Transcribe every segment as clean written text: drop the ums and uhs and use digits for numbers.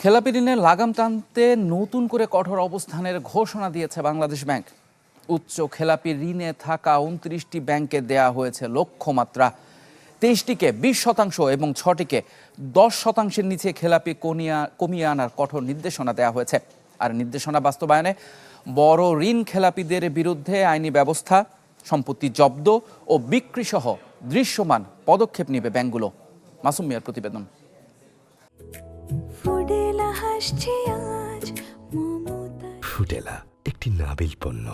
খেলাপি ঋণের লাগাম টানতে নতুন করে কঠোর অবস্থানের ঘোষণা দিয়েছে বাংলাদেশ ব্যাংক। উচ্চ খেলাপি ঋণে থাকা ২৯টি ব্যাংকে দেয়া হয়েছে লক্ষ্যমাত্রা। ২৩টিকে ২০% এবং ৬টিকে ১০%-এর নিচে খেলাপি কমিয়ে আনার কঠোর নির্দেশনা দেওয়া হয়েছে। আর নির্দেশনা বাস্তবায়নে বড় ঋণ খেলাপিদের বিরুদ্ধে আইনি ব্যবস্থা, সম্পত্তি জব্দ ও বিক্রি সহ দৃশ্যমান পদক্ষেপ নেবে ব্যাংকগুলো। মাসুম মিয়ার প্রতিবেদন। ফুডেলা একটি নাবিল পণ্য।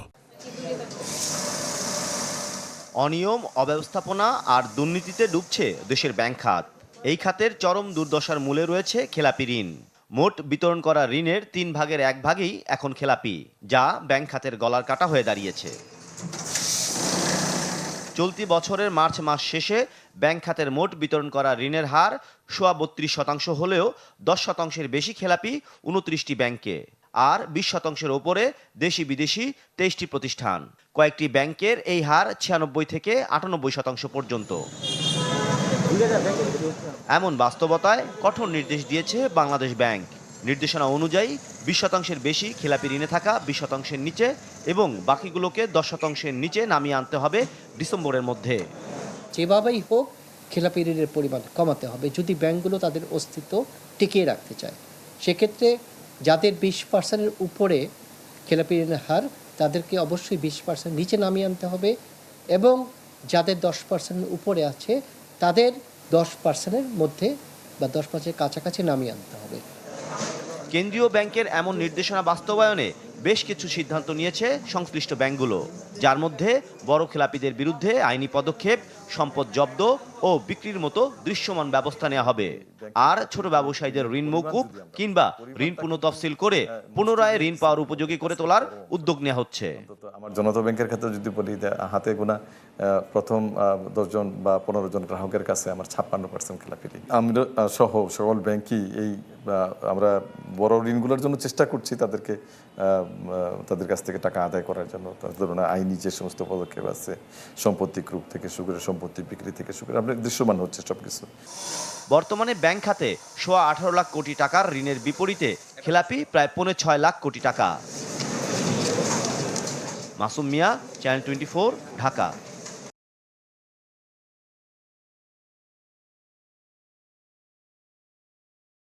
অনিয়ম, অব্যবস্থাপনা আর দুর্নীতিতে ডুবছে দেশের ব্যাংক খাত। এই খাতের চরম দুর্দশার মূলে রয়েছে খেলাপি ঋণ। মোট বিতরণ করা ঋণের ৩ ভাগের ১ ভাগই এখন খেলাপি, যা ব্যাংক খাতের গলার কাটা হয়ে দাঁড়িয়েছে। চলতি বছরের মার্চ মাস শেষে ব্যাংক খাতের মোট বিতরণ করা ঋণের হার ৩২% হলেও 10%-এর বেশি খেলাপি ২৯টি ব্যাংকে, আর 20%-এর ওপরে দেশি বিদেশি 23টি প্রতিষ্ঠান। কয়েকটি ব্যাংকের এই হার 96 থেকে 98% পর্যন্ত। এমন বাস্তবতায় কঠোর নির্দেশ দিয়েছে বাংলাদেশ ব্যাংক। নির্দেশনা অনুযায়ী 20%-এর বেশি খেলাপি ঋণে থাকা 20%-এর নিচে এবং বাকিগুলোকে 10%-এর নিচে নামিয়ে আনতে হবে ডিসেম্বরের মধ্যে। যেভাবেই হোক খেলাপি ঋণের পরিমাণ কমাতে হবে যদি ব্যাংকগুলো তাদের অস্তিত্ব টিকিয়ে রাখতে চায়। সেক্ষেত্রে যাদের 20%-এর উপরে খেলাপি ঋণের হার, তাদেরকে অবশ্যই 20% নিচে নামিয়ে আনতে হবে এবং যাদের 10%-এর উপরে আছে তাদের 10%-এর মধ্যে বা 10%-এর কাছাকাছি নামিয়ে আনতে হবে। কেন্দ্রীয় ব্যাংকের এমন নির্দেশনা বাস্তবায়নে বেশ কিছু সিদ্ধান্ত নিয়েছে সংশ্লিষ্ট ব্যাংকগুলো, যার মধ্যে বড় খেলাপিদের বিরুদ্ধে আইনি পদক্ষেপ, সম্পদ জব্দ ও বিক্রির মতো দৃশ্যমান ব্যবস্থা নেওয়া হবে। আর ছোট ব্যবসায়ীদের ঋণ মওকুফ কিংবা ঋণ পুনঃতফসিল করে পুনরায় ঋণ পাওয়ার উপযোগী করে তোলার উদ্যোগ নেওয়া হচ্ছে। আমার জনতা ব্যাংকের ক্ষেত্রে যদি বলি, হাতে গোনা প্রথম 10 জন বা 15 জন গ্রাহকের কাছে আমার 56% খেলাপি ঋণ। আমরা সহ সকল ব্যাংকই এই আমরা বড় ঋণগুলোর জন্য চেষ্টা করছি তাদের কাছ থেকে টাকা আদায় করার জন্য। ধরুন আইনি যে সমস্ত পদক্ষেপ আছে, সম্পত্তি ক্রুপ থেকে শুরু করে সম্পত্তি বিক্রি থেকে শুরু করে আমরা দৃশ্যমান হচ্ছে সবকিছু। বর্তমানে ব্যাংক খাতে 18 লাখ কোটি টাকার ঋণের বিপরীতে খেলাপি প্রায় 6.5 লাখ কোটি টাকা। মাসুম মিয়া, চ্যানেল 24, ঢাকা।